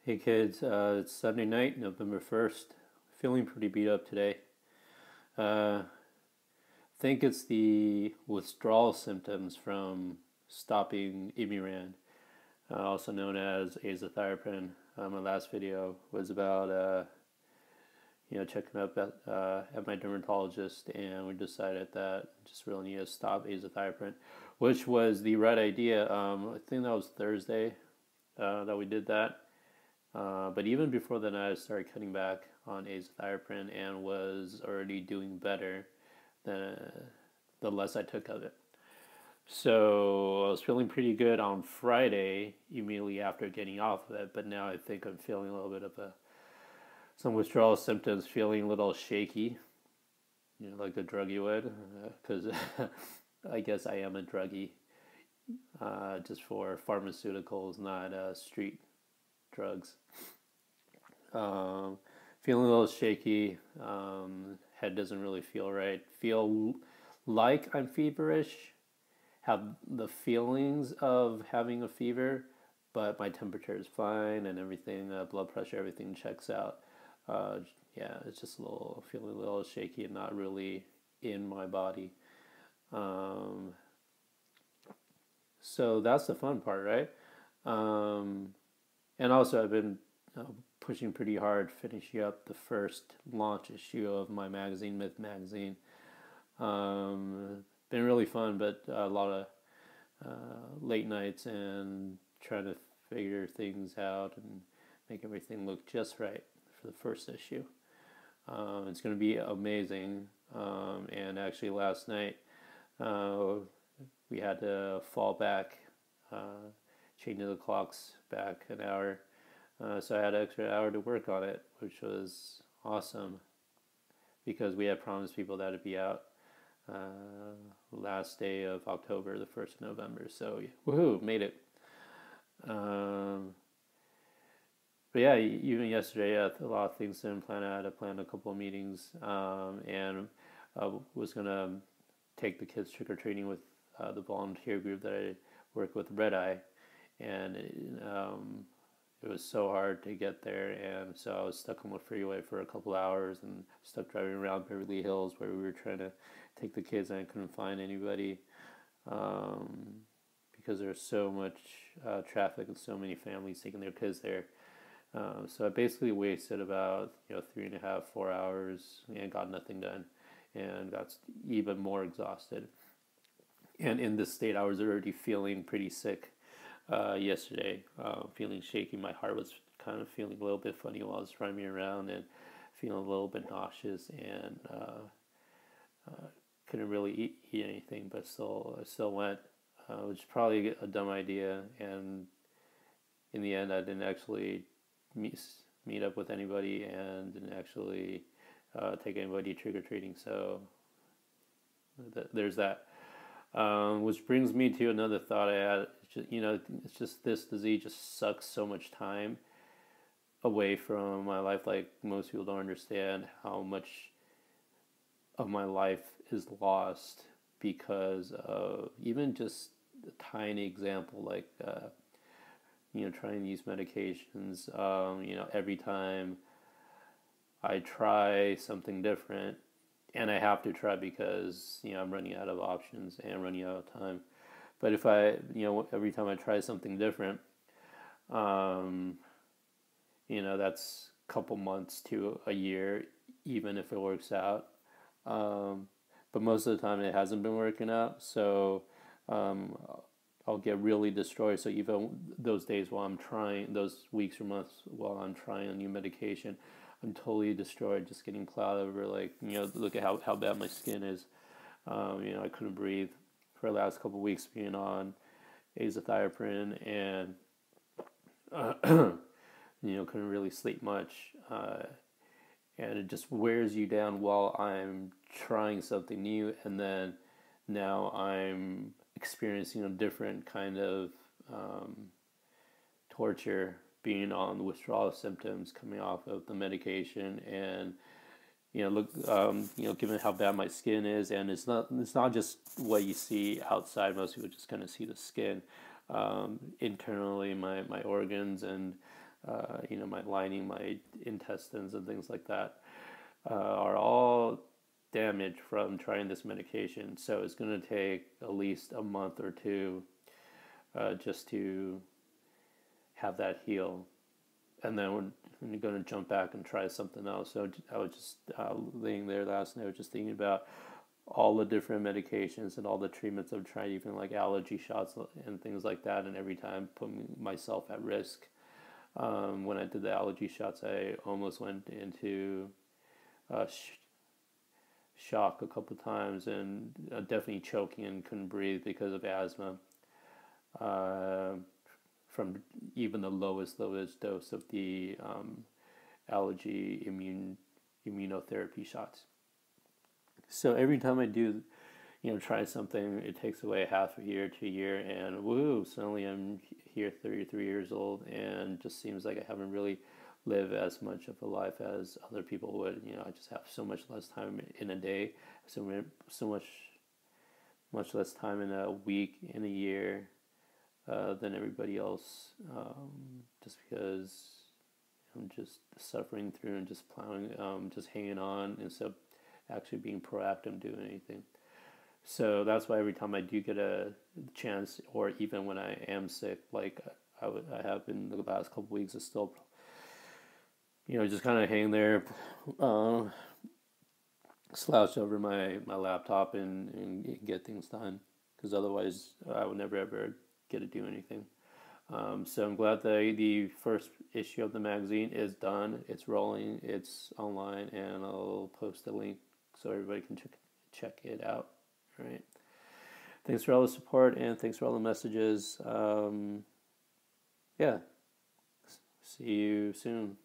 Hey kids, it's Sunday night, November 1st. Feeling pretty beat up today. I think it's the withdrawal symptoms from stopping Imuran, also known as azathioprine. My last video was about checking up at my dermatologist, and we decided that just really need to stop azathioprine, which was the right idea. I think that was Thursday that we did that. But even before then, I started cutting back on azathioprine and was already doing better than the less I took of it. So I was feeling pretty good on Friday immediately after getting off of it, but now I think I'm feeling a little bit of some withdrawal symptoms, feeling a little shaky, like a druggie would, because I guess I am a druggie, just for pharmaceuticals, not street drugs. Um, Feeling a little shaky. Head doesn't really feel right. Feel like I'm feverish. Have the feelings of having a fever, but my temperature is fine and everything. Blood pressure, everything checks out. Uh, yeah, it's just feeling a little shaky and not really in my body. Um, so that's the fun part, right? Um, and also, I've been pushing pretty hard, finishing up the first launch issue of my magazine, Myth Magazine. Been really fun, but a lot of late nights and trying to figure things out and make everything look just right for the first issue. It's going to be amazing. And actually, last night uh, we had to fall back, changing the clocks back an hour. So I had an extra hour to work on it, which was awesome because we had promised people that it'd be out last day of October, the 1st of November. So, woohoo, made it. Um, but yeah, even yesterday, a lot of things didn't plan. I had to plan a couple of meetings and was going to take the kids trick or treating with the volunteer group that I work with, Red Eye. And it was so hard to get there, and so I was stuck on the freeway for a couple hours and stuck driving around Beverly Hills where we were trying to take the kids, and I couldn't find anybody because there's so much traffic and so many families taking their kids there. So I basically wasted about 3.5, 4 hours and got nothing done, and got even more exhausted. And in this state, I was already feeling pretty sick yesterday, feeling shaky. My heart was kind of feeling a little bit funny while I was driving around and feeling a little bit nauseous and couldn't really eat anything, but I still went, which is probably a dumb idea. And in the end, I didn't actually meet up with anybody and didn't actually take anybody trick or treating. So there's that. Which brings me to another thought I had. It's just this disease just sucks so much time away from my life. Like, most people don't understand how much of my life is lost because of even just a tiny example, like trying these medications. Every time I try something different, and I have to try because I'm running out of options and running out of time. But if every time I try something different, that's a couple months to a year, even if it works out. But most of the time, it hasn't been working out. So um, I'll get really destroyed. So even those days while I'm trying, those weeks or months while I'm trying a new medication, I'm totally destroyed, just getting plowed over. Like, look at how bad my skin is. I couldn't breathe for the last couple of weeks being on azathioprine, and couldn't really sleep much. And it just wears you down while I'm trying something new, and then now I'm experiencing a different kind of torture, being on the withdrawal symptoms coming off of the medication. And given how bad my skin is, and it's not just what you see outside. Most people just kind of see the skin. Internally, my organs and my lining, my intestines, and things like that are all damaged from trying this medication. So it's going to take at least a month or two just to have that heal. And then when you're going to jump back and try something else. So I was just laying there last night, just thinking about all the different medications and all the treatments I've tried, even like allergy shots and things like that. And every time putting myself at risk. When I did the allergy shots, I almost went into shock a couple times and definitely choking and couldn't breathe because of asthma. Uh, from even the lowest dose of the allergy immunotherapy shots. So every time I do, try something, it takes away half a year to a year, and woo, suddenly I'm here 33 years old, and just seems like I haven't really lived as much of a life as other people would. I just have so much less time in a day, so much less time in a week, in a year, than everybody else, just because I'm just suffering through and just plowing, just hanging on instead of actually being proactive and doing anything. So that's why every time I do get a chance, or even when I am sick, like I have been the last couple of weeks, is still, just kind of hang there, slouch over my laptop and get things done, because otherwise I would never ever get to do anything. So I'm glad that the first issue of the magazine is done. It's rolling. It's online, and I'll post a link so everybody can check it out. All right. Thanks for all the support, and thanks for all the messages. Yeah. See you soon.